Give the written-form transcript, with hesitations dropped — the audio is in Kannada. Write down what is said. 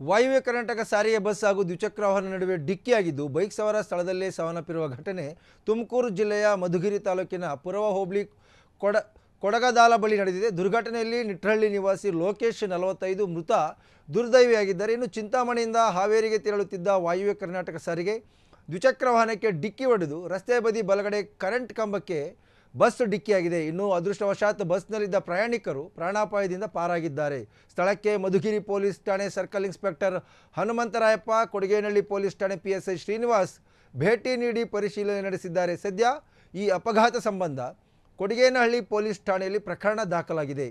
ವಾಯುವ್ಯ ಕರ್ನಾಟಕ ಸಾರಿಗೆ ಬಸ್ ಹಾಗೂ ದ್ವಿಚಕ್ರ ವಾಹನ ನಡುವೆ ಡಿಕ್ಕಿಯಾಗಿದ್ದು ಬೈಕ್ ಸವಾರ ಸ್ಥಳದಲ್ಲೇ ಸಾವನ್ನಪ್ಪಿರುವ ಘಟನೆ ತುಮಕೂರು ಜಿಲ್ಲೆಯ ಮಧುಗಿರಿ ತಾಲೂಕಿನ ಪುರವ ಹೋಬಳಿ ಕೊಡಗದಾಲ ಬಳಿ ನಡೆದಿದೆ. ದುರ್ಘಟನೆಯಲ್ಲಿ ನಿಟ್ರಹಳ್ಳಿ ನಿವಾಸಿ ಲೋಕೇಶ್ 45 ಮೃತ ದುರ್ದೈವಿಯಾಗಿದ್ದಾರೆ. ಇನ್ನು ಚಿಂತಾಮಣಿಯಿಂದ ಹಾವೇರಿಗೆ ತೆರಳುತ್ತಿದ್ದ ವಾಯುವ್ಯ ಕರ್ನಾಟಕ ಸಾರಿಗೆ ದ್ವಿಚಕ್ರ ವಾಹನಕ್ಕೆ ಡಿಕ್ಕಿ ಹೊಡೆದು ರಸ್ತೆ ಬದಿ ಬಲಗಡೆ ಕರೆಂಟ್ ಕಂಬಕ್ಕೆ ಬಸ್ ಡಿಕ್ಕಿಯಾಗಿದೆ. ಇನ್ನು ಅದೃಷ್ಟವಶಾತ್ ಬಸ್ನಲ್ಲಿದ್ದ ಪ್ರಯಾಣಿಕರು ಪ್ರಾಣಾಪಾಯದಿಂದ ಪಾರಾಗಿದ್ದಾರೆ. ಸ್ಥಳಕ್ಕೆ ಮಧುಗಿರಿ ಪೊಲೀಸ್ ಠಾಣೆ circle inspector Hanumantharayappa, Kodigenahalli police ಠಾಣೆ PSI ಶ್ರೀನಿವಾಸ್ ಭೇಟಿ ನೀಡಿ ಪರಿಶೀಲನೆ ನಡೆಸಿದ್ದಾರೆ. ಸದ್ಯ ಈ ಅಪಘಾತ ಸಂಬಂಧ ಕೊಡಿಗೇನಹಳ್ಳಿ ಪೊಲೀಸ್ ಠಾಣೆಯಲ್ಲಿ ಪ್ರಕರಣ ದಾಖಲಾಗಿದೆ.